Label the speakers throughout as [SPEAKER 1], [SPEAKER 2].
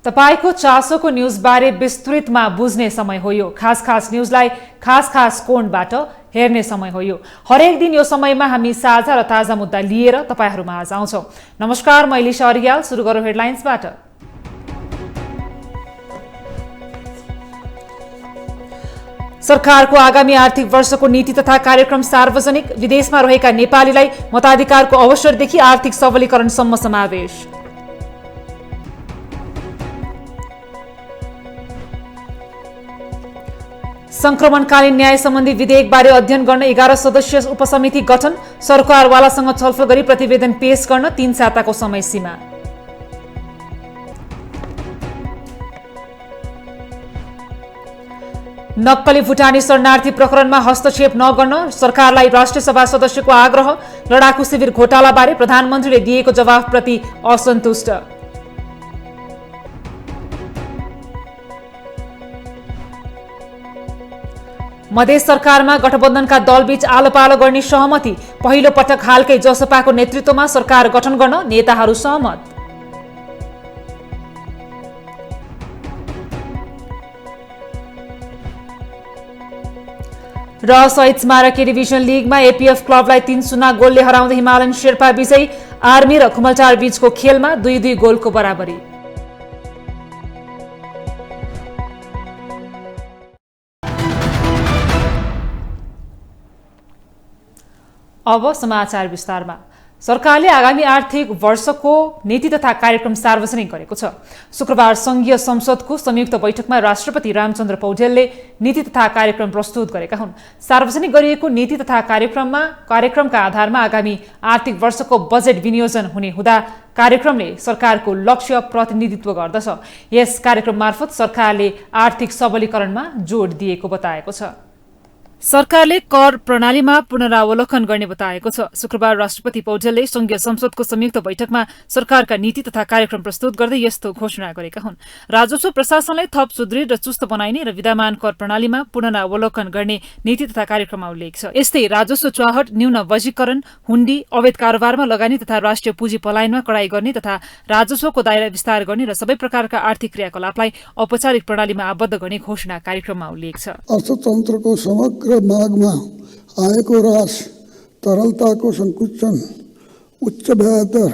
[SPEAKER 1] तपाईको चासोको न्यूजबारे विस्तृतमा बुझ्ने समय हो यो। खास न्यूजलाई खास कोणबाट हेर्ने समय हो यो। हरेक दिन यो समयमा हामी साझा र ताजा मुद्दा लिएर तपाईहरुमा आज आउँछौं। नमस्कार, म इलिशा अरियाल। सुरु गरौँ हेडलाइन्सबाट। सरकारको आगामी आर्थिक वर्षको नीति तथा कार्यक्रम सार्वजनिक। विदेशमा रहेका नेपालीलाई मताधिकारको अवसरदेखि आर्थिक सबलीकरणसम्म समावेश। संक्रमणकालीन न्याय सम्बन्धी विधेयकबारे अध्ययन गर्न 11 सदस्यीय उपसमिति गठन। सरकारवालासँग छलफल गरी प्रतिवेदन पेश गर्न 3 साताको समय सीमा। नक्कली भुटानी शरणार्थी प्रकरणमा हस्तक्षेप नगर्न सरकारलाई राष्ट्रिय सभा सदस्यको आग्रह। लडाकु शिविर घोटालाबारे प्रधानमन्त्रीले दिएको जवाफप्रति असन्तुष्ट। मधेस सरकारमा गठबन्धनका दलबीच आलोपालो गर्ने सहमति। पहिलो पटक हालकै जसपाको नेतृत्वमा सरकार गठन गर्न नेताहरू सहमत। र शहीद स्मारक डिभिजन लिगमा एपीएफ क्लबलाई 3-0 गोलले हराउँदै हिमालयन शेर्पा विजयी। आर्मी र खुमलटार बीचको खेलमा 2-2 गोलको बराबरी। अब समाचार विस्तारमा। सरकारले आगामी आर्थिक वर्षको नीति तथा कार्यक्रम सार्वजनिक गरेको छ। शुक्रबार संघीय संसदको संयुक्त बैठकमा राष्ट्रपति रामचन्द्र पौडेलले नीति तथा कार्यक्रम प्रस्तुत गरेका हुन्। सार्वजनिक गरिएको नीति तथा कार्यक्रमका आधारमा आगामी आर्थिक वर्षको बजेट विनियोजन हुने हुँदा कार्यक्रमले सरकारको लक्ष्य प्रतिनिधित्व गर्दछ। यस कार्यक्रम मार्फत सरकारले आर्थिक सबलीकरणमा जोड दिएको बताएको छ। सरकारले कर प्रणालीमा पुनरावलोकन गर्ने बताएको छ। शुक्रबार राष्ट्रपति पौडेलले संघीय संसदको संयुक्त बैठकमा सरकारका नीति तथा कार्यक्रम प्रस्तुत गर्दै यस्तो घोषणा गरेका हुन्। राजस्व प्रशासनलाई थप सुदृढ र चुस्त बनाइने र विद्यमान कर प्रणालीमा पुनरावलोकन गर्ने नीति तथा कार्यक्रममा उल्लेख छ। यस्तै राजस्व चुहावट, न्यून बजीकरण, हुण्डी, अवैध कारोबारमा लगानी तथा राष्ट्रिय पुँजी पलायनमा कडाई गर्ने तथा राजस्वको दायरा विस्तार गर्ने र सबै प्रकारका आर्थिक क्रियाकलापलाई औपचारिक प्रणालीमा आबद्ध गर्ने घोषणा कार्यक्रममा उल्लेख छ।
[SPEAKER 2] अर्थतन्त्रको समग्र मागमा आएको ह्रास, तरलताको संकुचन, उच्च ब्याज दर,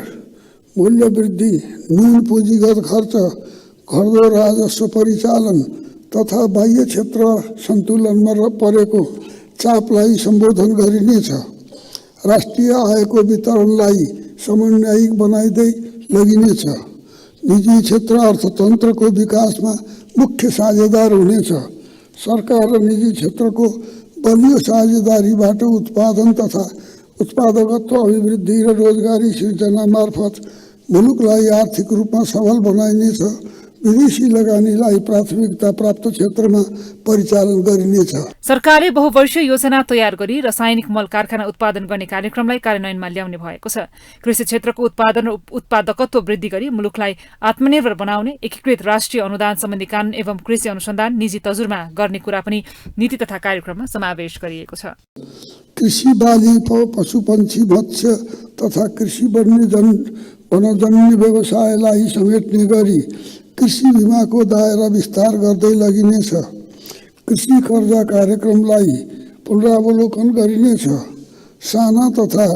[SPEAKER 2] मूल्य वृद्धि, न्यून पुँजीगत खर्च, घट्दो राजस्व परिचालन तथा बाह्य क्षेत्र सन्तुलनमा परेको चापलाई सम्बोधन गरिनेछ। राष्ट्रिय आयको वितरणलाई समन्वयिक बनाइदै लगिनेछ। निजी क्षेत्र अर्थतन्त्रको विकासमा मुख्य साझेदार हुनेछ। सरकार र निजी क्षेत्रको बलियो साझेदारीबाट उत्पादन तथा उत्पादकत्व अभिवृद्धि र रोजगारी सृजना मार्फत मुलुकलाई आर्थिक रूपमा सबल बनाइनेछ। विदेशी लगानीलाई प्राथमिकता प्राप्त क्षेत्रमा परिचालन गरिनेछ।
[SPEAKER 1] सरकारले बहुवर्षीय योजना तयार गरी रासायनिक मल कारखाना उत्पादन गर्ने कार्यक्रमलाई कार्यान्वयनमा ल्याउने भएको छ। कृषि क्षेत्रको उत्पादन र उत्पादकत्व वृद्धि गरी मुलुकलाई आत्मनिर्भर बनाउने, एकीकृत राष्ट्रिय अनुदान सम्बन्धी कानून एवं कृषि अनुसन्धान निजी तजुर्मा गर्ने कुरा पनि नीति तथा कार्यक्रममा समावेश गरिएको छ।
[SPEAKER 2] कृषि बाली, पशुपन्छी, मत्स्य तथा कृषि वनजन्य व्यवसायलाई समेट्ने गरी कृषि बीमाको दायरा विस्तार गर्दै लगिनेछ। कृषि कर्जा कार्यक्रमलाई पुनरावलोकन गरिनेछ। साना तथा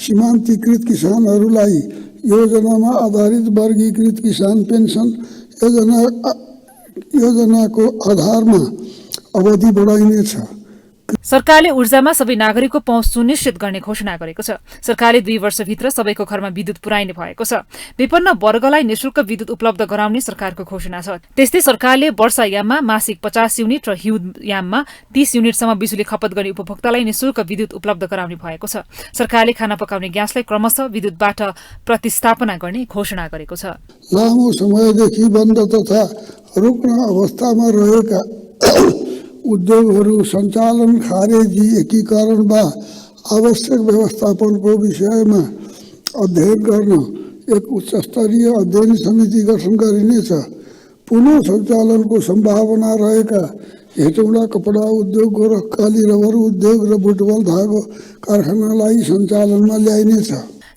[SPEAKER 2] सीमान्तकृत किसानहरूलाई योजनामा आधारित वर्गीकृत किसान पेन्सन योजनाको आधारमा अवधि बढाइनेछ।
[SPEAKER 1] सरकारले ऊर्जामा सबै नागरिकको पहुँच सुनिश्चित गर्ने घोषणा गरेको छ। सरकारले 2 वर्षभित्र सबैको घरमा विद्युत पुर्याइने भएको छ। विपन्न वर्गलाई निशुल्क विद्युत उपलब्ध गराउने सरकारको घोषणा छ। त्यस्तै सरकारले वर्षायाममा मासिक 50 युनिट र हिउँयाममा 30 युनिटसम्म बिजुली खपत गर्ने उपभोक्तालाई निशुल्क विद्युत उपलब्ध गराउने भएको छ। सरकारले खाना पकाउने ग्यासलाई क्रमशः विद्युतबाट प्रतिस्थापना गर्ने घोषणा गरेको छ।
[SPEAKER 2] लामो समयदेखि बन्द तथा रुग्ण अवस्थामा रहेका उद्योगहरू सञ्चालन, खारेजी, एकीकरण वा आवश्यक व्यवस्थापनको विषयमा अध्ययन गर्न एक उच्चस्तरीय अध्ययन समिति गठन गरिनेछ। पुनः सञ्चालनको सम्भावना रहेका हेटौँडा कपडा उद्योग, गोरखकाली रबर उद्योग र बुटबल धागो कारखानालाई सञ्चालनमा ल्याइनेछ।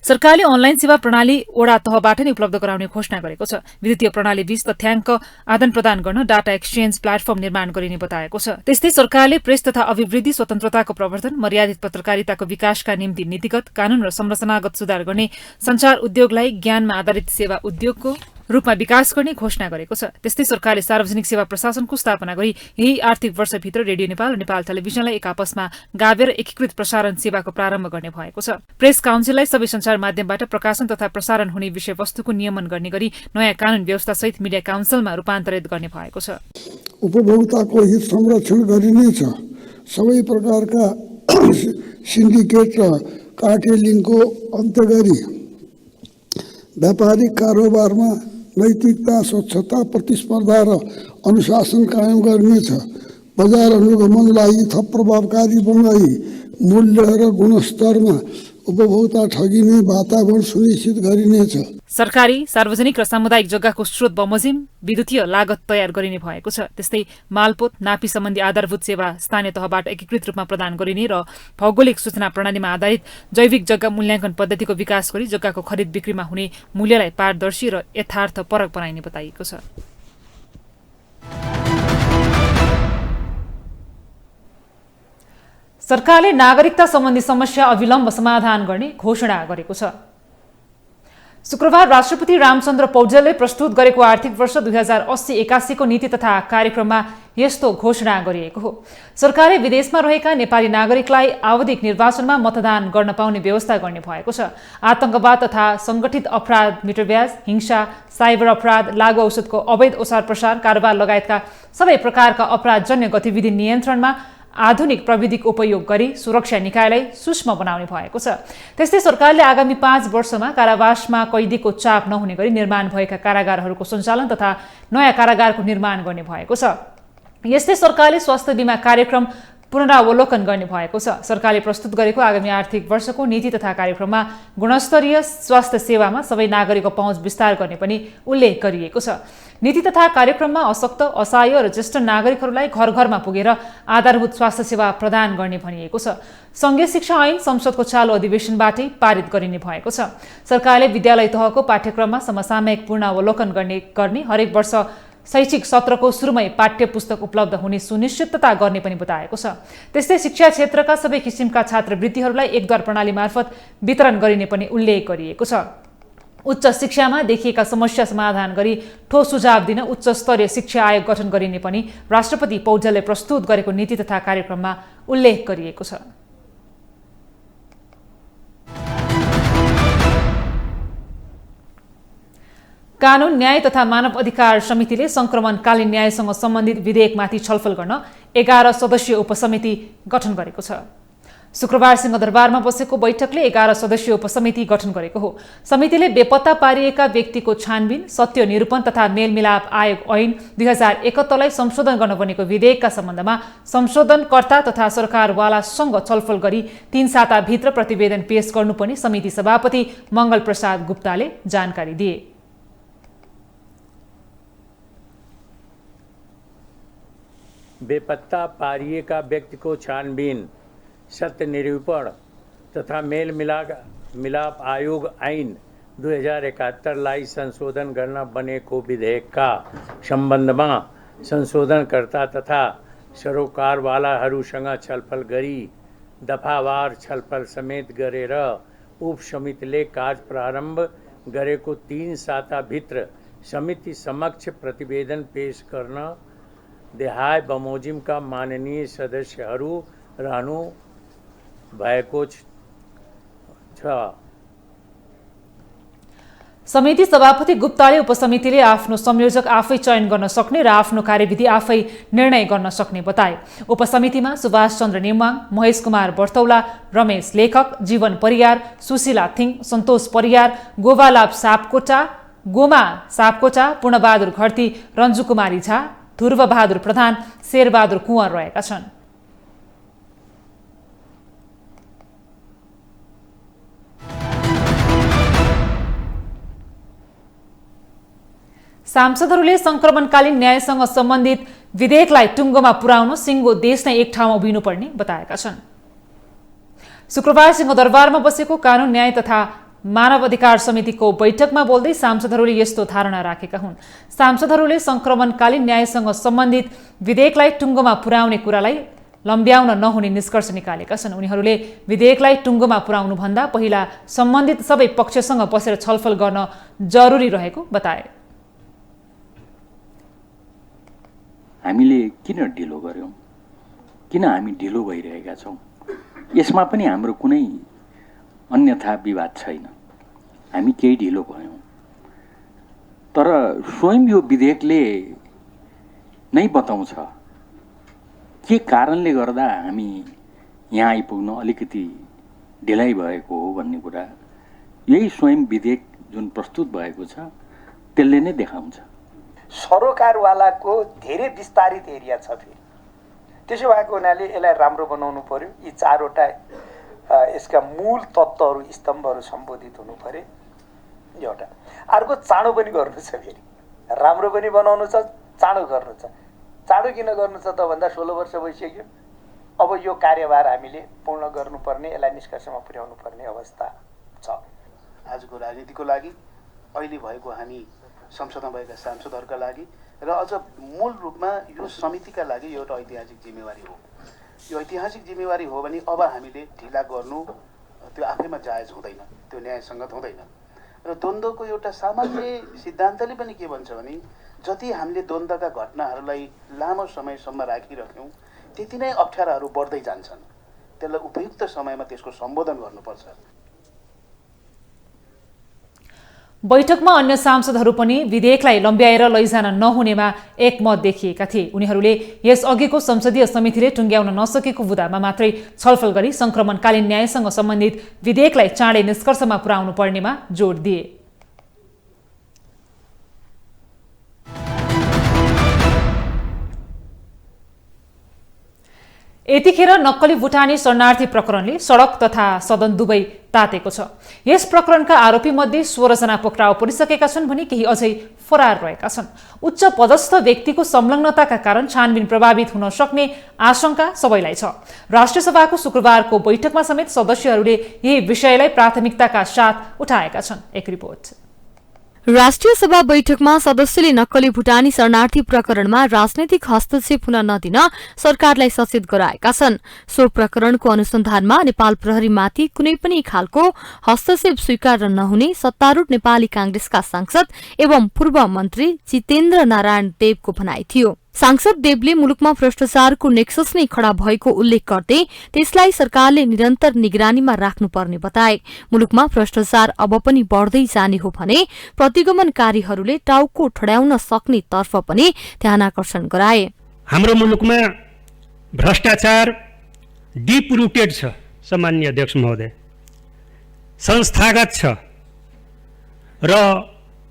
[SPEAKER 1] सरकारले अनलाइन सेवा प्रणाली वडा तहबाट नै उपलब्ध गराउने घोषणा गरेको छ। विद्युतीय प्रणाली बीच तथ्याङ्क आदान प्रदान गर्न डाटा एक्सचेन्ज प्लेटफर्म निर्माण गरिने बताएको छ। त्यस्तै सरकारले प्रेस तथा अभिवृद्धि स्वतन्त्रताको प्रवर्धन, मर्यादित पत्रकारिताको विकासका निम्ति नीतिगत, कानून र संरचनागत सुधार गर्ने, सञ्चार उद्योगलाई ज्ञानमा आधारित सेवा उद्योगको रूपमा विकास गर्ने घोषणा गरेको छ। त्यस्तै सरकारले सार्वजनिक सेवा प्रशासनको स्थापना गरी यही आर्थिक वर्षभित्र रेडियो नेपाल र नेपाल टेलिभिजनलाई एक आपसमा गाभेर एकीकृत प्रसारण सेवाको प्रारम्भ गर्ने भएको छ। प्रेस काउन्सिललाई सबै सञ्चार माध्यमबाट प्रकाशन तथा प्रसारण हुने विषयवस्तुको नियमन गर्ने गरी नयाँ कानून व्यवस्थासहित मिडिया काउन्सिलमा रूपान्तरित गर्ने भएको छ।
[SPEAKER 2] उपभोक्ताको हित संरक्षण गरिनेछ। सबै प्रकारका सिन्डिकेट र कार्टेलिङको अन्त्य गरी व्यापारिक कारोबारमा नैतिकता, स्वच्छता, प्रतिस्पर्धा र अनुशासन कायम गर्नेछ। बजार अनुगमनलाई थप प्रभावकारी बनाई मूल्य र गुणस्तरमा उपभोक्ता ठगिने वातावरण सुनिश्चित गरिनेछ।
[SPEAKER 1] सरकारी, सार्वजनिक र सामुदायिक जग्गाको स्रोत बमोजिम विद्युतीय लागत तयार गरिने भएको छ। त्यस्तै मालपोत, नापी सम्बन्धी आधारभूत सेवा स्थानीय तहबाट एकीकृत रूपमा प्रदान गरिने र भौगोलिक सूचना प्रणालीमा आधारित जैविक जग्गा मूल्याङ्कन पद्धतिको विकास गरी जग्गाको खरिद बिक्रीमा हुने मूल्यलाई पारदर्शी र यथार्थपरक बनाइने बताइएको छ। सरकारले नागरिकता सम्बन्धी समस्या अविलम्ब समाधान गर्ने घोषणा गरेको छ। शुक्रबार राष्ट्रपति रामचन्द्र पौडेलले प्रस्तुत गरेको आर्थिक वर्ष 2080-81 को नीति तथा कार्यक्रममा यस्तो घोषणा गरिएको हो। सरकारले विदेशमा रहेका नेपाली नागरिकलाई आवधिक निर्वाचनमा मतदान गर्न पाउने व्यवस्था गर्ने भएको छ। आतंकवाद तथा संगठित अपराध, मिटरब्याज, हिंसा, साइबर अपराध, लागु औषधको अवैध ओसार प्रसार, कारोबार लगायतका सबै प्रकारका अपराधजन्य गतिविधि नियन्त्रणमा आधुनिक प्रविधिको उपयोग गरी सुरक्षा निकायलाई सूक्ष्म बनाउने भएको छ। त्यस्तै सरकारले आगामी 5 वर्षमा कारावासमा कैदीको चाप नहुने गरी निर्माण भएका कारागारहरूको सञ्चालन तथा नयाँ कारागारको निर्माण गर्ने भएको छ। यस्तै सरकारले स्वास्थ्य बीमा कार्यक्रम पुनरावलोकन गर्ने भएको छ। सरकारले प्रस्तुत गरेको आगामी आर्थिक वर्षको नीति तथा कार्यक्रममा गुणस्तरीय स्वास्थ्य सेवामा सबै नागरिकको पहुँच विस्तार गर्ने पनि उल्लेख गरिएको छ। नीति तथा कार्यक्रममा अशक्त, असहाय र ज्येष्ठ नागरिकहरूलाई घर घरमा पुगेर आधारभूत स्वास्थ्य सेवा प्रदान गर्ने भनिएको छ। संघीय शिक्षा ऐन संसदको चालु अधिवेशनबाटै पारित गरिने भएको छ। सरकारले विद्यालय तहको पाठ्यक्रममा समसामयिक पुनरावलोकन गर्ने, हरेक वर्ष शैक्षिक सत्रको सुरुमै पाठ्य पुस्तक उपलब्ध हुने सुनिश्चितता गर्ने पनि बताएको छ। त्यस्तै शिक्षा क्षेत्रका सबै किसिमका छात्रवृत्तिहरूलाई एकद्वार प्रणाली मार्फत वितरण गरिने पनि उल्लेख गरिएको छ। उच्च शिक्षामा देखिएका समस्या समाधान गरी ठोस सुझाव दिन उच्च स्तरीय शिक्षा आयोग गठन गरिने पनि राष्ट्रपति पौडेलले प्रस्तुत गरेको नीति तथा कार्यक्रममा उल्लेख गरिएको छ। कानून, न्याय तथा मानव अधिकार समितिले संक्रमणकालीन न्यायसँग सम्बन्धित विधेयकमाथि छलफल गर्न 11 सदस्यीय उपसमिति गठन गरेको छ। शुक्रबार सिंहदरबारमा बसेको बैठकले 11 सदस्यीय उपसमिति गठन गरेको हो। समितिले बेपत्ता पारिएका व्यक्तिको छानबिन, सत्य निरूपण तथा मेलमिलाप आयोग ऐन 2071लाई संशोधन गर्न बनेको विधेयकका सम्बन्धमा संशोधनकर्ता तथा सरकारवालासँग छलफल गरी 3 साताभित्र प्रतिवेदन पेश गर्नु पनि समिति सभापति मंगल प्रसाद गुप्ताले जानकारी दिए।
[SPEAKER 3] बेपत्ता पारिएका व्यक्तिको छानबिन, सत्य निरूपण तथा मेल मिलाप आयोग ऐन 2071लाई संशोधन गर्न बनेको विधेयकका सम्बन्धमा संशोधनकर्ता तथा सरोकारवालाहरूसँग छलफल गरी दफावार छलफल समेत गरेर उपसमितिले कार्य प्रारम्भ गरेको 3 साताभित्र समिति समक्ष प्रतिवेदन पेश गर्न देहाय बमोजिमका माननीय सदस्यहरू रहनु भएको छ।
[SPEAKER 1] समिति सभापति गुप्ताले उपसमितिले आफ्नो संयोजक आफै चयन गर्न सक्ने र आफ्नो कार्यविधि आफै निर्णय गर्न सक्ने बताए। उपसमितिमा सुभाष चन्द्र नेमाङ, महेश कुमार बर्तौला, रमेश लेखक, जीवन परियार, सुशीला थिङ, सन्तोष परियार, गोवालाभ गोमा सापकोटा, पूर्णबहादुर घरती, रञ्जु कुमारी झा, ध्रुव बहादुर प्रधान, शेरबहादुर कुँवर रहेका छन्। सांसदहरूले संक्रमणकालीन न्यायसँग सम्बन्धित विधेयकलाई टुङ्गोमा पुर्याउन सिङ्गो देश नै एक ठाउँमा उभिनुपर्ने बताएका छन्। शुक्रबार सिंहदरबारमा बसेको कानून, न्याय तथा मानव अधिकार समितिको बैठकमा बोल्दै सांसदहरूले यस्तो धारणा राखेका हुन्। सांसदहरूले संक्रमणकालीन न्यायसँग सम्बन्धित विधेयकलाई टुङ्गोमा पुर्याउने कुरालाई लम्ब्याउन नहुने निष्कर्ष निकालेका छन्। उनीहरूले विधेयकलाई टुङ्गोमा पुर्याउनुभन्दा पहिला सम्बन्धित सबै पक्षसँग बसेर छलफल गर्न जरुरी रहेको बताए।
[SPEAKER 4] हामीले किन ढिलो गर्यौं, किन हामी ढिलो भइरहेका छौं, यसमा पनि हाम्रो कुनै अन्यथा विवाद छैन। हामी केही ढिलो भयौं, तर स्वयं यो विधेयकले नै बताउँछ के कारणले गर्दा हामी यहाँ आइपुग्न अलिकति ढिलाइ भएको हो भन्ने कुरा यही स्वयं विधेयक जुन प्रस्तुत भएको छ त्यसले नै देखाउँछ।
[SPEAKER 5] सरोकारवालाको धेरै विस्तारित एरिया छ, फेरि त्यसो भएको हुनाले यसलाई राम्रो बनाउनु पर्यो। यी चारवटा यसका मूल तत्त्वहरू, स्तम्भहरू सम्बोधित हुनु पर्यो एउटा। अर्को चाँडो पनि गर्नु छ, फेरि राम्रो पनि बनाउनु छ, चाँडो गर्नु छ। चाँडो किन गर्नु छ त भन्दा 16 वर्ष भइसक्यो। अब यो कार्यभार हामीले पूर्ण गर्नुपर्ने, यसलाई निष्कर्षमा पुर्याउनु पर्ने अवस्था छ।
[SPEAKER 6] आजको राजनीतिको लागि, अहिले भएको हामी संसदमा भएका सांसदहरूका लागि र अझ मूल रूपमा यो समितिका लागि यो एउटा ऐतिहासिक जिम्मेवारी हो। यो ऐतिहासिक जिम्मेवारी हो भने अब हामीले ढिला गर्नु त्यो आफैमा जायज हुँदैन, त्यो न्यायसङ्गत हुँदैन। र द्वन्द्वको एउटा सामान्य सिद्धान्तले पनि के भन्छ भने जति हामीले द्वन्द्वका घटनाहरूलाई लामो समयसम्म राखिराख्यौँ त्यति नै अप्ठ्याराहरू बढ्दै जान्छन्। त्यसलाई उपयुक्त समयमा त्यसको सम्बोधन गर्नुपर्छ।
[SPEAKER 1] बैठकमा अन्य सांसदहरू पनि विधेयकलाई लम्ब्याएर लैजान नहुनेमा एकमत देखिएका थिए। उनीहरूले यसअघिको संसदीय समितिले टुङ्ग्याउन नसकेको बुँदामा मात्रै छलफल गरी संक्रमणकालीन न्यायसँग सम्बन्धित विधेयकलाई चाँडै निष्कर्षमा पुर्याउनु पर्नेमा जोड दिए। यतिखेर नक्कली भुटानी शरणार्थी प्रकरणले सडक तथा सदन दुवै तातेको छ। यस प्रकरणका आरोपी मध्ये 16 जना पक्राउ परिसकेका छन् भने केही अझै फरार रहेका छन्। उच्च पदस्थ व्यक्तिको संलग्नताका कारण छानबिन प्रभावित हुन सक्ने आशंका सबैलाई छ। राष्ट्रिय सभाको शुक्रबारको बैठकमा समेत सदस्यहरूले यही विषयलाई प्राथमिकताका साथ उठाएका छन्। एक रिपोर्ट।
[SPEAKER 7] राष्ट्रिय सभा बैठकमा सदस्यले नक्कली भुटानी शरणार्थी प्रकरणमा राजनैतिक हस्तक्षेप हुन नदिन सरकारलाई सचेत गराएका छन्। सो प्रकरणको अनुसन्धानमा नेपाल प्रहरीमाथि कुनै पनि खालको हस्तक्षेप स्वीकार नहुने सत्तारूढ नेपाली कांग्रेसका सांसद एवं पूर्व मन्त्री जितेन्द्र नारायण देवको भनाइ थियो। सांसद देवले मुलुकमा भ्रष्टाचारको नेक्सस नै खड़ा भएको उल्लेख गर्दै त्यसलाई सरकारले निरन्तर निगरानीमा राख्नुपर्ने बताए। मुलुकमा भ्रष्टाचार अब पनि बढ़दै जाने हो भने प्रतिगमनकारीहरूले टाउको ठड्याउन सक्ने तर्फ पनि ध्यानाकर्षण गराए।
[SPEAKER 8] हाम्रो मुलुकमा भ्रष्टाचार डीप रुटेड छ सामान्य अध्यक्ष महोदय, संस्थागत छ र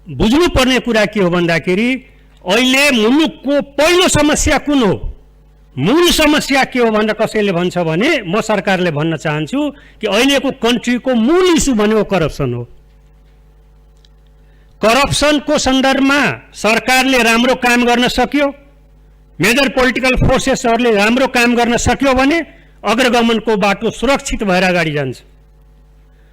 [SPEAKER 8] बुझ्नुपर्ने कुरा के हो भन्दाखेरि अहिले मुलुकको पहिलो समस्या कुन हो, मूल समस्या के हो भनेर कसैले भन्छ भने म सरकारले भन्न चाहन्छु कि अहिलेको कन्ट्रीको मूल इस्यु भनेको करप्सन हो। करप्सनको सन्दर्भमा सरकारले राम्रो काम गर्न सक्यो, मेजर पोलिटिकल फोर्सेसहरूले राम्रो काम गर्न सक्यो भने अग्रगमनको बाटो सुरक्षित भएर अगाडि जान्छ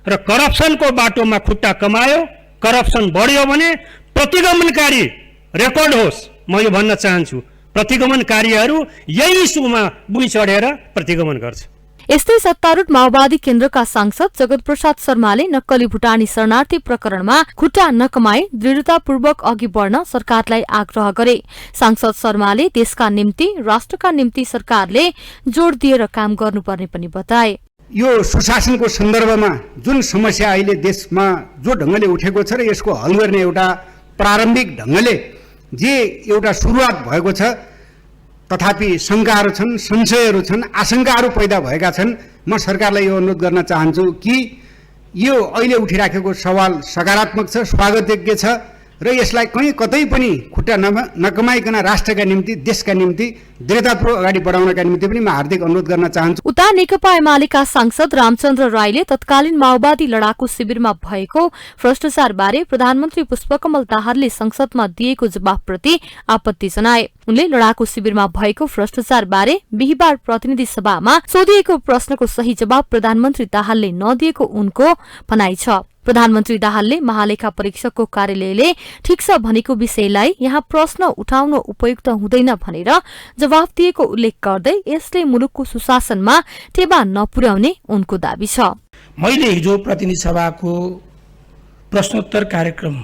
[SPEAKER 8] र करप्सनको बाटोमा खुट्टा कमायो, करप्सन बढ्यो भने प्रतिगमनकारी रेकर्ड होस्। म यो भन्न चाहन्छु प्रतिगमनकारीहरू यही इस्युमा बुई चढेर प्रतिगमन गर्छ।
[SPEAKER 7] यस्तै सत्तारूढ माओवादी केन्द्रका सांसद जगत प्रसाद शर्माले नक्कली भुटानी शरणार्थी प्रकरणमा खुट्टा नकमाई दृढतापूर्वक अघि बढ्न सरकारलाई आग्रह गरे। सांसद शर्माले देशका निम्ति, राष्ट्रका निम्ति सरकारले जोड़ दिएर काम गर्नुपर्ने पनि बताए।
[SPEAKER 9] यो सुशासनको सन्दर्भमा जुन समस्या अहिले देशमा जो ढंगले उठेको छ र यसको हल गर्ने एउटा प्रारम्भिक ढंगले जे एउटा सुरुवात भएको छ, तथापि शंकाहरू छन्, संशयहरू छन्, आशंकाहरू पैदा भएका छन्। म सरकारलाई यो अनुरोध गर्न चाहन्छु कि यो अहिले उठिराखेको सवाल सकारात्मक छ, स्वागतयोग्य छ र यसलाई कहीँ कतै पनि खुट्टा नकमाइकन राष्ट्रका निम्ति, देशका निम्ति दृढतापूर्वक अगाडि बढाउनका निम्ति पनि म हार्दिक अनुरोध गर्न चाहन्छु।
[SPEAKER 7] उता नेकपा एमालेका सांसद रामचन्द्र राईले तत्कालीन माओवादी लडाकु शिविरमा भएको भ्रष्टाचार बारे प्रधानमन्त्री पुष्पकमल दाहालले संसदमा दिएको जवाफप्रति आपत्ति जनाए। उनले लडाकु शिविरमा भएको भ्रष्टाचार बारे बिहीबार प्रतिनिधि सभामा सोधिएको प्रश्नको सही जवाब प्रधानमन्त्री दाहालले नदिएको उनको भनाइ छ। प्रधानमन्त्री दाहालले महालेखा परीक्षकको कार्यालयले ठिक छ भनेको विषयलाई यहाँ प्रश्न उठाउन उपयुक्त हुँदैन भनेर जवाफ दिएको उल्लेख गर्दै यसले मुलुकको सुशासनमा टेवा नपुर्याउने उनको दाबी छ।
[SPEAKER 10] मैले हिजो प्रतिनिधि सभाको प्रश्नोत्तर कार्यक्रम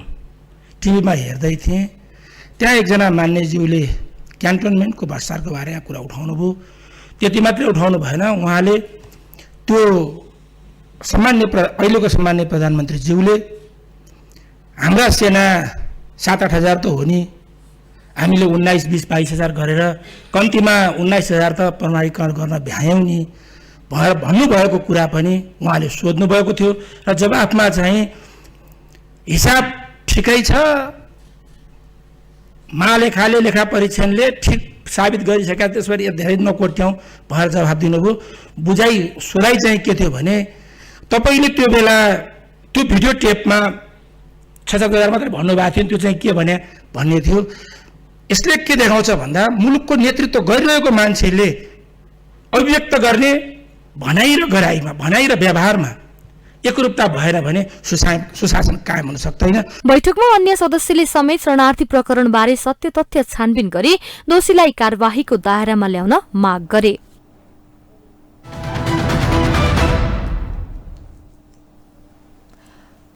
[SPEAKER 10] टिभीमा हेर्दै थिएँ। त्यहाँ एकजना मान्यज्यूले क्यान्टोनमेन्टको भ्रष्टाचारको बारेमा कुरा उठाउनुभयो। त्यति मात्रै उठाउनु भएन, उहाँले त्यो अहिलेको सम्मान्य प्रधानमन्त्रीज्यूले हाम्रा सेना 7-8 हजार त हो नि, हामीले 19, 20, 22 हजार गरेर कम्तीमा 19 हजार त प्रमाणीकरण गर्न भ्यायौँ नि भनेर भन्नुभएको कुरा पनि उहाँले सोध्नुभएको थियो र जवाफमा चाहिँ हिसाब ठिकै छ, महालेखाले लेखा परीक्षणले ठिक साबित गरिसकेका, त्यसरी धेरै नकोट्याउँ भनेर जवाफ दिनुभयो। सोधाइ चाहिँ के थियो भने तपाईँले त्यो बेला त्यो भिडियो टेपमा 6-7 हजार मात्रै भन्नुभएको थियो, त्यो चाहिँ के भन्ने थियो। यसले के देखाउँछ भन्दा मुलुकको नेतृत्व गरिरहेको मान्छेले अभिव्यक्त गर्ने भनाइ र गराइमा, भनाइ र व्यवहारमा एकरूपता भएन भने सुशासन कायम हुन सक्दैन।
[SPEAKER 7] बैठकमा अन्य सदस्यले समेत शरणार्थी प्रकरणबारे सत्य तथ्य छानबिन गरी दोषीलाई कार्यवाहीको दायरामा ल्याउन माग गरे।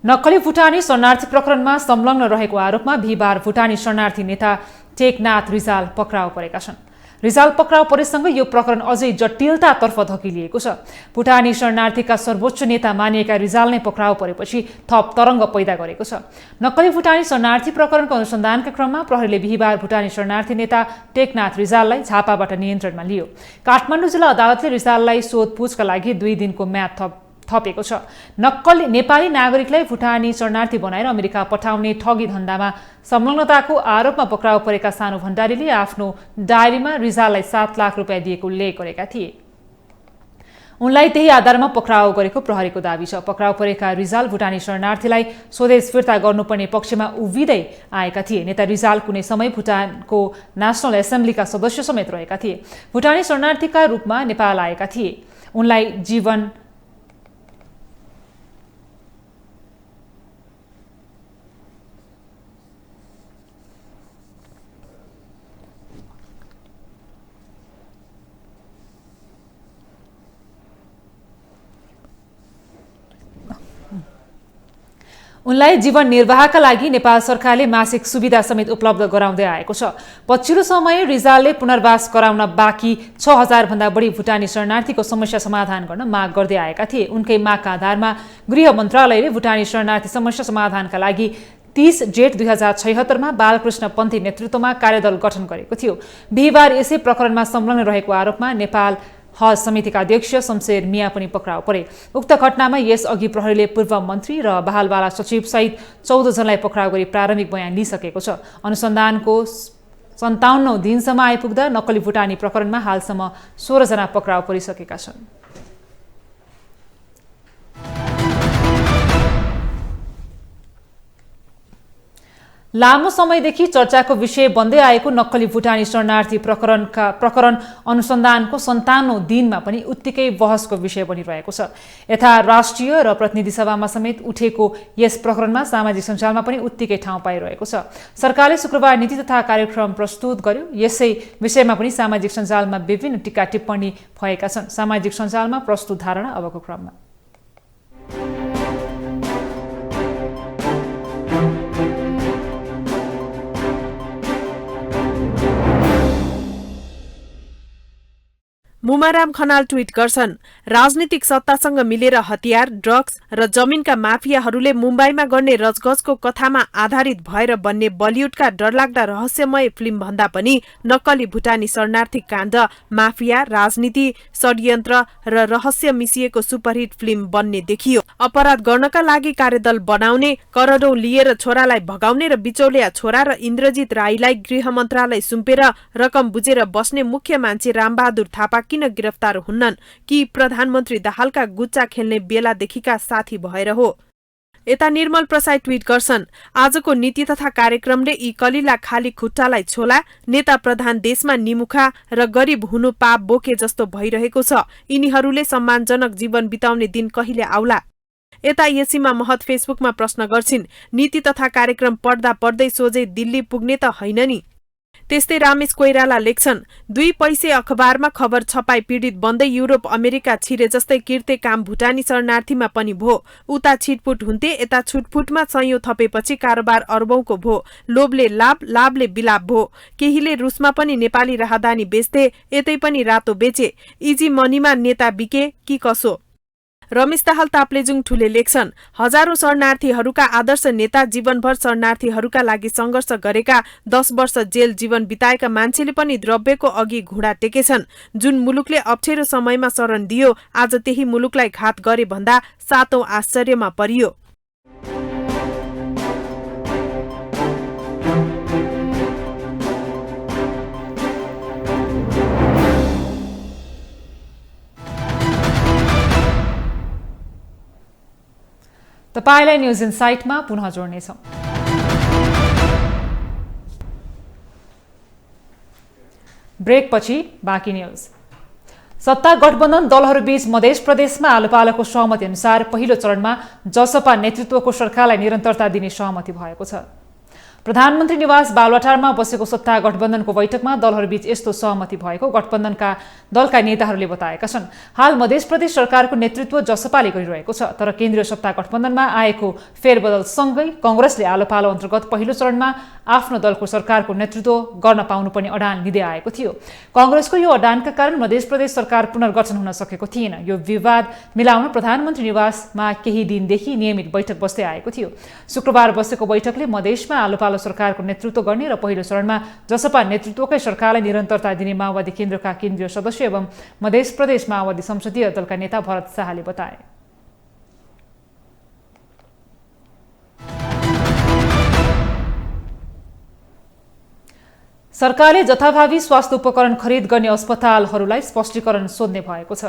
[SPEAKER 1] नक्कली भुटानी शरणार्थी प्रकरणमा संलग्न रहेको आरोपमा बिहीबार भुटानी शरणार्थी नेता टेकनाथ रिजाल पक्राउ परेका छन्। रिजाल पक्राउ परेसँग यो प्रकरण अझै जटिलतातर्फ धकिलिएको छ। भुटानी शरणार्थीका सर्वोच्च नेता मानिएका रिजाल नै पक्राउ परेपछि थप तरङ्ग पैदा गरेको छ। नक्कली भुटानी शरणार्थी प्रकरणको अनुसन्धानका क्रममा प्रहरीले बिहीबार भुटानी शरणार्थी नेता टेकनाथ रिजाललाई झापाबाट नियन्त्रणमा लियो। काठमाडौँ जिल्ला अदालतले रिजाललाई सोधपुछका लागि 2 दिनको म्याद थपेको छ। नक्कली नेपाली नागरिकलाई भुटानी शरणार्थी बनाएर अमेरिका पठाउने ठगी धन्दामा संलग्नताको आरोपमा पक्राउ परेका सानु भण्डारीले आफ्नो डायरीमा रिजाललाई 7 लाख रुपियाँ दिएको उल्लेख गरेका थिए। उनलाई त्यही आधारमा पक्राउ गरेको प्रहरीको दाबी छ। पक्राउ परेका रिजाल भुटानी शरणार्थीलाई स्वदेश फिर्ता गर्नुपर्ने पक्षमा उभिँदै आएका थिए। नेता रिजाल कुनै समय भुटानको नेसनल एसेम्ब्लीका सदस्य समेत रहेका थिए। भुटानी शरणार्थीका रूपमा नेपाल आएका थिए। उनलाई जीवन निर्वाहका लागि नेपाल सरकारले मासिक सुविधा समेत उपलब्ध गराउँदै आएको छ। पछिल्लो समय रिजालले पुनर्वास गराउन बाँकी 6000 भन्दा बढी भुटानी शरणार्थीको समस्या समाधान गर्न माग गर्दै आएका थिए। उनकै मागका आधारमा गृह मन्त्रालयले भुटानी शरणार्थी समस्या समाधानका लागि 30 जेठ 2076 मा बालकृष्ण पन्थी नेतृत्वमा कार्यदल गठन गरेको थियो। बिहीबार यसै प्रकरणमा संलग्न रहेको आरोपमा नेपाल हज समितिका अध्यक्ष शमशेर मिया पनि पक्राउ परे। उक्त घटनामा यसअघि प्रहरीले पूर्व मन्त्री र बहालवाला सचिव सहित 14 जनालाई पक्राउ गरी प्रारम्भिक बयान लिइसकेको छ। अनुसन्धानको 57औं दिनसम्म आइपुग्दा नक्कली भुटानी प्रकरणमा हालसम्म 16 जना पक्राउ परिसकेका छन्। लामो समयदेखि चर्चाको विषय बन्दै आएको नक्कली भुटानी शरणार्थी प्रकरण अनुसन्धानको 57औं दिनमा पनि उत्तिकै बहसको विषय बनिरहेको छ। यथा राष्ट्रिय र प्रतिनिधि सभामा समेत उठेको यस प्रकरणमा सामाजिक सञ्जालमा पनि उत्तिकै ठाउँ पाइरहेको छ। सरकारले शुक्रबार नीति तथा कार्यक्रम प्रस्तुत गर्यो। यसै विषयमा पनि सामाजिक सञ्जालमा विभिन्न टीका टिप्पणी भएका छन्। सामाजिक सञ्जालमा प्रस्तुत धारणा अबको क्रममा।
[SPEAKER 11] मुमाराम खनाल ट्वीट गर्छन्, राजनीतिक सत्तासँग मिलेर हतियार, ड्रग्स र जमिनका माफियाहरूले मुम्बईमा गर्ने रजगजको कथामा आधारित भएर बन्ने बलिउडका डरलाग्दा रहस्यमय फिल्म भन्दा पनि नक्कली भुटानी शरणार्थी काण्ड माफिया, राजनीति, षड्यन्त्र र रहस्य मिसिएको सुपरहिट फिल्म बन्ने देखियो। अपराध गर्नका लागि कार्यदल बनाउने, करोडौं लिएर छोरालाई भगाउने र बिचौलिया छोरा र इन्द्रजित राईलाई गृह मन्त्रालय सुम्पेर रकम बुझेर बस्ने मुख्य मान्छे रामबहादुर थापा किन गिरफ्तार हुन्नन्? कि प्रधानमन्त्री दाहालका गुच्चा खेल्ने बेलादेखिका साथी भएर हो? यता निर्मल प्रसाद ट्वीट गर्छन्, आजको नीति तथा कार्यक्रमले यी कलिला खाली खुट्टालाई छोला, नेता प्रधान देशमा निमुखा र गरिब हुनु पाप बोके जस्तो भइरहेको छ। यिनीहरूले सम्मानजनक जीवन बिताउने दिन कहिले आउला? यता येसीमा महत फेसबुकमा प्रश्न गर्छिन्, नीति तथा कार्यक्रम पढ्दा पढ्दै सोझै दिल्ली पुग्ने त होइन नि। त्यस्तै रामेश कोइराला लेख्छन्, 2 पैसे अखबारमा खबर छपाई पीडित बन्दै युरोप अमेरिका छिरे जस्तै किर्ते काम भुटानी शरणार्थीमा पनि भो। उता छिटपुट हुन्थे, यता छुटपुटमा सयौं थपेपछि कारोबार अर्बौंको भो। लोभले लाभ, लाभले बिलाप भो। केहीले रुसमा पनि नेपाली राहदानी बेच्थे, यतै पनि रातो बेचे। इजी मनीमा नेता बिके कि कसो? रमेश दाहाल ताप्लेजुङ ठुले लेख्छन्, हजारौं शरणार्थीहरूका आदर्श नेता, जीवनभर शरणार्थीहरूका लागि सङ्घर्ष गरेका, 10 वर्ष जेल जीवन बिताएका मान्छेले पनि द्रव्यको अघि घुँडा टेकेछन्। जुन मुलुकले अप्ठ्यारो समयमा शरण दियो, आज त्यही मुलुकलाई घात गरे भन्दा 7औं आश्चर्यमा परियो।
[SPEAKER 1] तपाईलाई न्युज इनसाइटमा पुनः जोड्नेछौँ। ब्रेकपछि बाँकी न्युज। सत्ता गठबन्धन दलहरूबीच मध्य प्रदेशमा आलोपालोको सहमति अनुसार पहिलो चरणमा जसपा नेतृत्वको सरकारलाई निरन्तरता दिने सहमति भएको छ। प्रधानमन्त्री निवास बालुवाटारमा बसेको सत्ता गठबन्धनको बैठकमा दलहरूबीच यस्तो सहमति भएको गठबन्धनका दलका नेताहरूले बताएका छन्। हाल मध्य प्रदेश सरकारको नेतृत्व जसपाले गरिरहेको छ, तर केन्द्रीय सत्ता गठबन्धनमा आएको फेरबदलसँगै कांग्रेसले आलोपालो अन्तर्गत पहिलो चरणमा आफ्नो दलको सरकारको नेतृत्व गर्न पाउनुपर्ने अडान लिँदै आएको थियो। कांग्रेसको यो अडानका कारण मध्य प्रदेश सरकार पुनर्गठन हुन सकेको थिएन। यो विवाद मिलाउन प्रधानमन्त्री निवासमा केही दिनदेखि नियमित बैठक बस्दै आएको थियो। शुक्रबार बसेको बैठकले मधेसमा आलोपालो सरकारको नेतृत्व गर्ने र पहिलो चरणमा जसपा नेतृत्वकै सरकारलाई निरन्तरता दिने माओवादी केन्द्रका केन्द्रीय सदस्य एवं मध्य प्रदेश माओवादी संसदीय दलका नेता भरत शाहले बताए। सरकारले जथाभावी स्वास्थ्य उपकरण खरिद गर्ने अस्पतालहरूलाई स्पष्टीकरण सोध्ने भएको छ।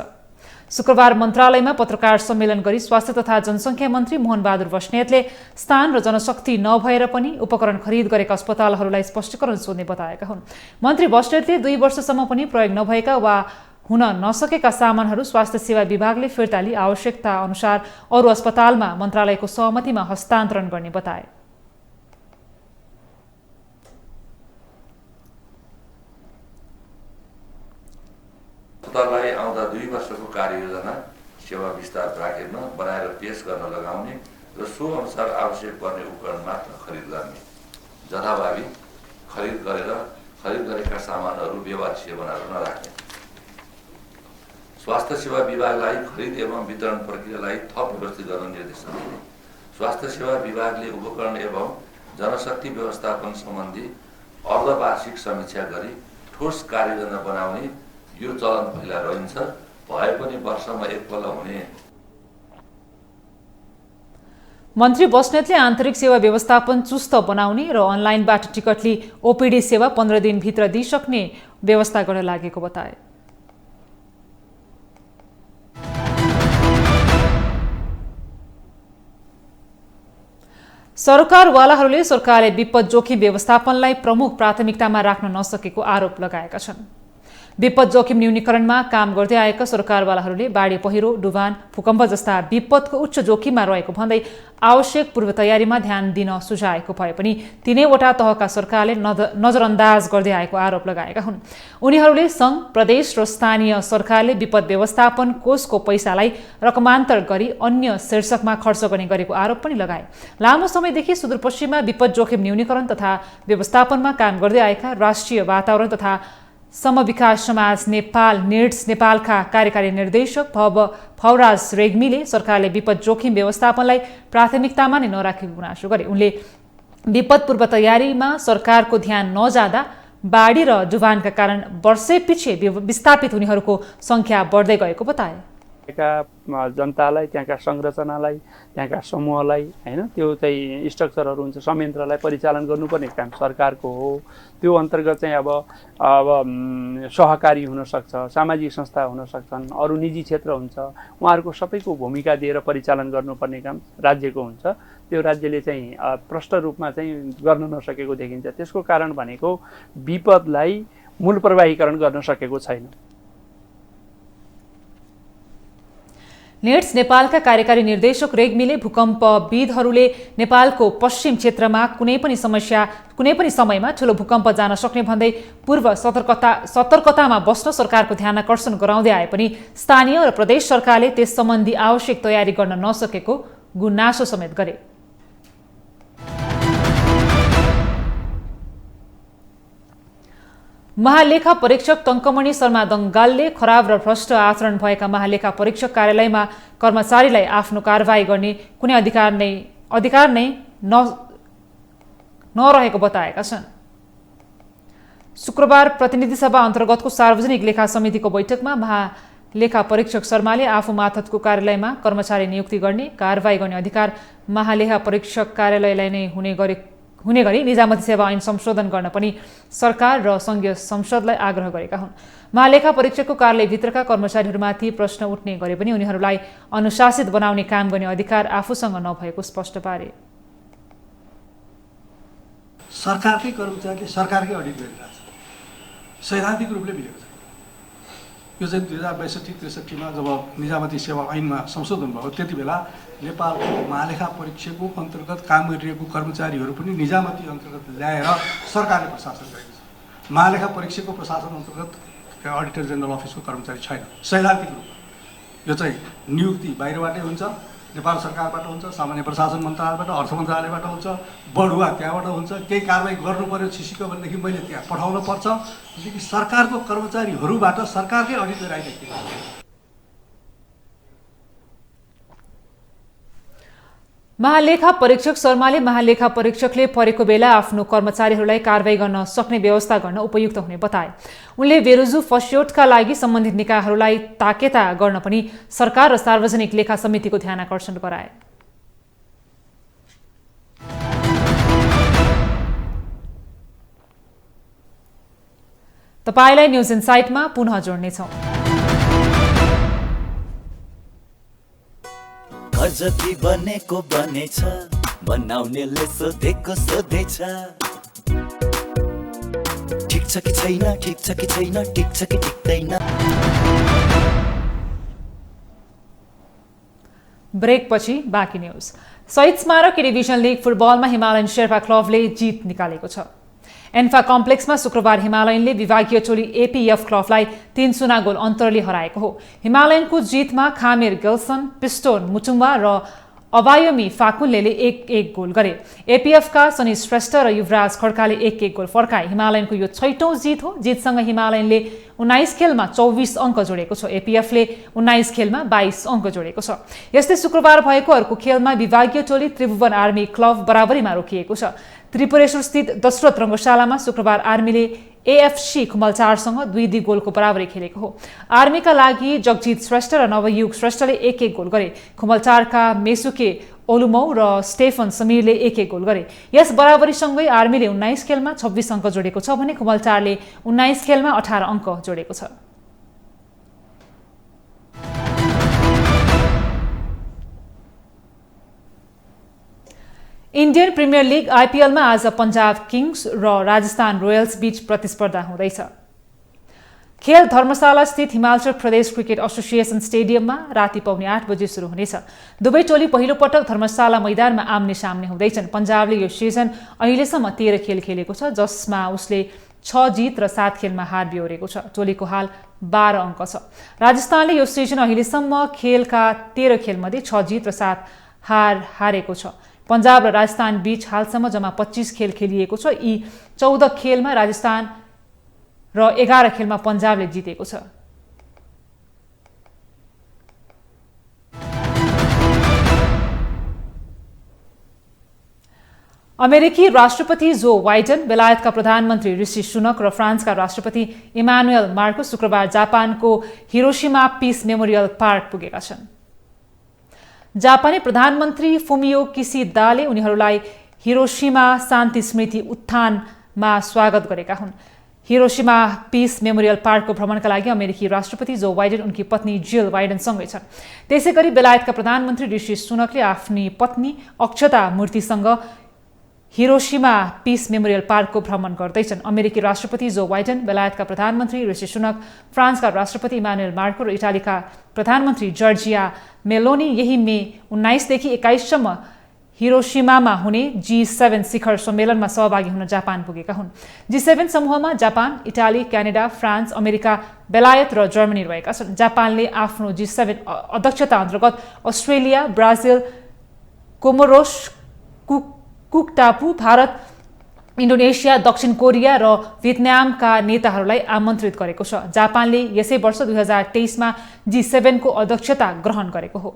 [SPEAKER 1] शुक्रबार मन्त्रालयमा पत्रकार सम्मेलन गरी स्वास्थ्य तथा जनसङ्ख्या मन्त्री मोहन बहादुर बस्नेतले स्थान र जनशक्ति नभएर पनि उपकरण खरिद गरेका अस्पतालहरूलाई स्पष्टीकरण सोध्ने बताएका हुन्। मन्त्री बस्नेतले 2 वर्षसम्म पनि प्रयोग नभएका वा हुन नसकेका सामानहरू स्वास्थ्य सेवा विभागले फिर्ता लिई आवश्यकता अनुसार अरू अस्पतालमा मन्त्रालयको सहमतिमा हस्तान्तरण गर्ने बताए।
[SPEAKER 12] अस्पताललाई आउँदा 2 वर्षको कार्ययोजना सेवा विस्तार ब्राकेटमा बनाएर पेश गर्न लगाउने र सो अनुसार आवश्यक पर्ने उपकरण मात्र खरिद गर्ने, जथाभावी खरिद गरेका सामानहरू व्यवहारिक बनाएर नराख्ने, स्वास्थ्य सेवा विभागलाई खरिद एवं वितरण प्रक्रियालाई थप व्यवस्थित गर्न निर्देशन दिने, स्वास्थ्य सेवा विभागले उपकरण एवं जनशक्ति व्यवस्थापन सम्बन्धी अर्धवार्षिक समीक्षा गरी ठोस कार्ययोजना बनाउने यो चलन पहिला रहन्छ, भए पनि वर्षमा एकपल्ट हुने।
[SPEAKER 1] मन्त्री बस्नेतले आन्तरिक सेवा व्यवस्थापन चुस्त बनाउने र अनलाइनबाट टिकट लिई ओपीडी सेवा 15 दिनभित्र दिइसक्ने व्यवस्था गर्न लागेको बताए। सरकारवालाहरूले सरकारले विपद जोखिम व्यवस्थापनलाई प्रमुख प्राथमिकतामा राख्न नसकेको आरोप लगाएका छन्। विपद जोखिम न्यूनीकरणमा काम गर्दै आएका सरकारवालाहरूले बाढी पहिरो, डुबान, भूकम्प जस्ता विपदको उच्च जोखिममा रहेको भन्दै आवश्यक पूर्व तयारीमा ध्यान दिन सुझाएको भए पनि तीनैवटा तहका सरकारले नजरअन्दाज गर्दै आएको आरोप लगाएका हुन्। उनीहरूले सङ्घ, प्रदेश र स्थानीय सरकारले विपद व्यवस्थापन कोषको पैसालाई रकमान्तर गरी अन्य शीर्षकमा खर्च गर्ने गरेको आरोप पनि लगाए। लामो समयदेखि सुदूरपश्चिममा विपद जोखिम न्यूनीकरण तथा व्यवस्थापनमा काम गर्दै आएका राष्ट्रिय वातावरण तथा समविकास समाज नेपाल निड्स नेपालका कार्यकारी निर्देशक भवराज रेग्मीले सरकारले विपद जोखिम व्यवस्थापनलाई प्राथमिकतामा नै नराखेको गुनासो गरे। उनले विपद पूर्व तयारीमा सरकारको ध्यान नजाँदा बाढी र डुबानका कारण वर्षैपछि विस्थापित हुनेहरूको संख्या बढ्दै गएको बताए।
[SPEAKER 13] त्यहाँका जनतालाई, त्यहाँका संरचनालाई, त्यहाँका समूहलाई हैन त्यो चाहिँ स्ट्रक्चरहरू हुन्छ, संयन्त्रलाई परिचालन गर्नुपर्ने काम सरकारको हो। त्यो अन्तर्गत चाहिँ अब सहकारी हुन सक्छ, सामाजिक संस्था हुन सक्छन्, अरू निजी क्षेत्र हुन्छ, उहाँहरूको सबैको भूमिका दिएर परिचालन गर्नुपर्ने काम राज्यको हुन्छ। त्यो राज्यले चाहिँ प्रष्ट रूपमा चाहिँ गर्न नसकेको देखिन्छ। त्यसको कारण भनेको विपदलाई मूल प्रवाहीकरण गर्न सकेको छैन।
[SPEAKER 1] नेट्स नेपालका कार्यकारी निर्देशक रेग्मीले भूकम्पविदहरूले नेपालको पश्चिम क्षेत्रमा कुनै पनि समयमा ठूलो भूकम्प जान सक्ने भन्दै पूर्व सतर्कतामा बस्न सरकारको ध्यान आकर्षण गराउँदै आए पनि स्थानीय र प्रदेश सरकारले त्यस सम्बन्धी आवश्यक तयारी गर्न नसकेको गुनासो समेत गरे। महालेखा परीक्षक टङ्कमणि शर्मा दङ्गालले खराब र भ्रष्ट आचरण भएका महालेखा परीक्षक कार्यालयमा कर्मचारीलाई आफ्नो कारबाही गर्ने कुनै अधिकार नै नरहेको बताएका छन्। शुक्रबार प्रतिनिधि सभा अन्तर्गतको सार्वजनिक लेखा समितिको बैठकमा महालेखा परीक्षक शर्माले आफू मातहतको कार्यालयमा कर्मचारी नियुक्ति गर्ने कारबाही गर्ने अधिकार महालेखा परीक्षक कार्यालयलाई नै हुने गरी निजामती सेवा ऐन संशोधन गर्न पनि सरकार र संघीय संसदलाई आग्रह गरेका हुन्। महालेखा परीक्षकको कार्यालयभित्रका कर्मचारीहरूमाथि प्रश्न उठ्ने गरे पनि उनीहरूलाई अनुशासित बनाउने काम गर्ने अधिकार आफूसँग नभएको स्पष्ट पारे।
[SPEAKER 14] सरकारकै कर्मचारीले सरकारकै अडिट गरिरहेछ, सैद्धान्तिक रूपले मिलेको छ। यो चाहिँ 2062-63 जब निजामती सेवा ऐनमा संशोधन भयो त्यति बेला नेपालको महालेखा परीक्षकको अन्तर्गत काम गरिरहेको कर्मचारीहरू पनि निजामती अन्तर्गत ल्याएर सरकारले प्रशासन गरेको छ। महालेखा परीक्षकको प्रशासन अन्तर्गत अडिटर जेनरल अफिसको कर्मचारी छैन सैद्धान्तिक रूपमा। यो चाहिँ नियुक्ति बाहिरबाटै हुन्छ, नेपाल सरकारबाट हुन्छ, सामान्य प्रशासन मन्त्रालयबाट, अर्थ मन्त्रालयबाट हुन्छ, बढुवा त्यहाँबाट हुन्छ। केही कारबाही गर्नु पर्यो छिसिको भनेदेखि मैले त्यहाँ पठाउनु पर्छ। त्यसैले सरकारको कर्मचारीहरूबाट सरकारकै अडिट गराइदिएको छ।
[SPEAKER 1] महालेखा परीक्षक शर्माले महालेखा परीक्षकले परेको बेला आफ्नो कर्मचारीहरूलाई कारबाही गर्न सक्ने व्यवस्था गर्न उपयुक्त हुने बताए। उनले बेरोजु फस्योटका लागि सम्बन्धित निकायहरूलाई ताकेता गर्न पनि सरकार र सार्वजनिक लेखा समितिको ध्यान आकर्षण गराए। तपाईलाई न्यूज इनसाइटमा पुनः जोड्नेछौँ।
[SPEAKER 15] जति बनेको बनेछ, बनाउनेले सोधेको सोधेछ। ठिक छ कि छैन, ठिक छ कि छैन, ठिक छ कि ठिक्दैन।
[SPEAKER 1] ब्रेकपछि बाँकी न्यूज। शहीद स्मारक डिभिजन लिग फुटबलमा हिमालयन शेर्पा क्लबले जित निकालेको छ। एन्फा कम्प्लेक्समा शुक्रबार हिमालयनले विभागीय टोली एपीएफ क्लबलाई 3-0 गोल अन्तरले हराएको हो। हिमालयनको जितमा खामेर गेल्सन, पिस्टोन मुचुम्बा र अबायोमी फाकुनले 1-1 गोल गरे। एपीएफका सनी श्रेष्ठ र युवराज खड्काले 1-1 गोल फर्काए। हिमालयनको यो 6औं जित हो। जितसँग हिमालयनले 19 खेलमा 24 अङ्क जोडेको छ। एपीएफले 19 खेलमा 22 अङ्क जोडेको छ। यस्तै शुक्रबार भएको अर्को खेलमा विभागीय टोली त्रिभुवन आर्मी क्लब बराबरीमा रोकिएको छ। त्रिपुरेश्वर स्थित दशरथ रङ्गशालामा शुक्रबार आर्मीले एएफसी खुमलचारसँग 2-2 गोलको बराबरी खेलेको हो। आर्मीका लागि जगजित श्रेष्ठ र नवयुग श्रेष्ठले 1-1 गोल गरे। खुमलचारका मेसुके ओलुमौ र स्टेफन समीरले 1-1 गोल गरे। यस बराबरीसँगै आर्मीले 19 खेलमा 26 अङ्क जोडेको छ भने खुमलचारले 19 खेलमा 18 अङ्क जोडेको छ। इन्डियन प्रिमियर लिग आइपीएलमा आज पन्जाब किङ्स र राजस्थान रोयल्स बीच प्रतिस्पर्धा हुँदैछ। खेल धर्मशाला स्थित हिमाचल प्रदेश क्रिकेट एसोसिएसन स्टेडियममा राति 8:15 बजे सुरु हुनेछ। दुवै टोली पहिलो पटक धर्मशाला मैदानमा आम्ने सामने हुँदैछन्। पन्जाबले यो सिजन अहिलेसम्म 13 खेल खेलेको छ, जसमा उसले 6 जित र 7 खेलमा हार बेहोरेको छ। टोलीको हाल 12 अङ्क छ। राजस्थानले यो सिजन अहिलेसम्म खेलका 13 खेलमध्ये 6 जित र 7 हार हारेको छ। पन्जाब र राजस्थान बीच हालसम्म जम्मा 25 खेल खेलिएको छ। यी 14 खेलमा राजस्थान र 11 खेलमा पन्जाबले जितेको छ। अमेरिकी राष्ट्रपति जो बाइडेन, बेलायतका प्रधानमन्त्री ऋषि सुनक र फ्रान्सका राष्ट्रपति इमानुएल मार्कोस शुक्रबार जापानको हिरोशिमा पीस मेमोरियल पार्क पुगेका छन्। जापानी प्रधानमन्त्री फुमियो किसिदाले उनीहरूलाई हिरोशिमा शान्ति स्मृति उत्थानमा स्वागत गरेका हुन्। हिरोशिमा पीस मेमोरियल पार्कको भ्रमणका लागि अमेरिकी राष्ट्रपति जो बाइडेन उनकी पत्नी जिल बाइडेनसँगै छन्। त्यसैगरी बेलायतका प्रधानमन्त्री ऋषि सुनकले आफ्नी पत्नी अक्षता मूर्तिसँग हिरोशिमा पीस मेमोरियल पार्कको भ्रमण गर्दैछन्। अमेरिकी राष्ट्रपति जो बाइडेन, बेलायतका प्रधानमन्त्री ऋषि सुनक, फ्रान्सका राष्ट्रपति इमानुएल मार्को र इटालीका प्रधानमन्त्री जर्जिया मेलोनी यही मे 19 देखि 21 सम्म हिरोशिमामा हुने G7 शिखर सम्मेलनमा सहभागी हुन जापान पुगेका हुन्। G7 समूहमा Japan, Italy, Canada, France, America, बेलायत र जर्मनी रहेका छन्। जापानले आफ्नो G7 अध्यक्षता अन्तर्गत अस्ट्रेलिया, ब्राजिल, कोमोरोस, कुक टापु, भारत, इन्डोनेसिया, दक्षिण कोरिया र भियतनामका नेताहरूलाई आमन्त्रित गरेको छ। जापानले यसै वर्ष 2023 मा G7 को अध्यक्षता ग्रहण गरेको हो।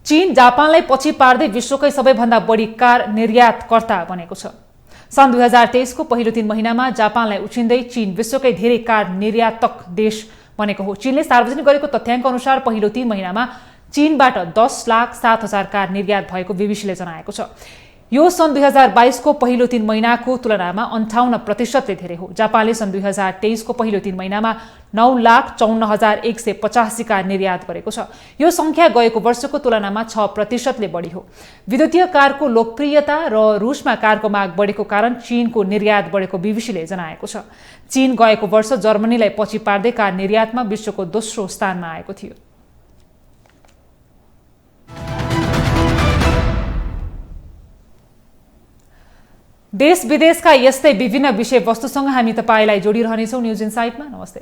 [SPEAKER 1] चीन जापानलाई पछि पार्दै विश्वकै सबैभन्दा बढी कार निर्यातकर्ता बनेको छ। सन् 2023 को पहिलो 3 महिनामा जापानलाई उछिन्दै चीन विश्वकै धेरै कार निर्यातक देश बनेको हो। चीनले सार्वजनिक गरेको तथ्याङ्क अनुसार पहिलो 3 महिनामा चीनबाट 10,07,000 कार निर्यात भएको बीबीसीले जनाएको छ। यो सन् 2022 को पहिलो 3 महिनाको तुलनामा 58% धेरै हो। जापानले सन् 2023 को पहिलो 3 महिनामा 9,54,185 कार निर्यात गरेको छ। यो संख्या गएको वर्षको तुलनामा 6% बढी हो। विद्युतीय कारको लोकप्रियता र रुसमा कारको माग बढेको कारण चीनको निर्यात बढेको बीबीसीले जनाएको छ। चीन गएको वर्ष जर्मनीलाई पछि पार्दै कार निर्यातमा विश्वको दोस्रो स्थानमा आएको थियो। देश विदेशका यस्तै विभिन्न विषयवस्तुसँग हामी तपाईलाई जोडिरहनेछौँ न्युज इनसाइटमा। नमस्ते।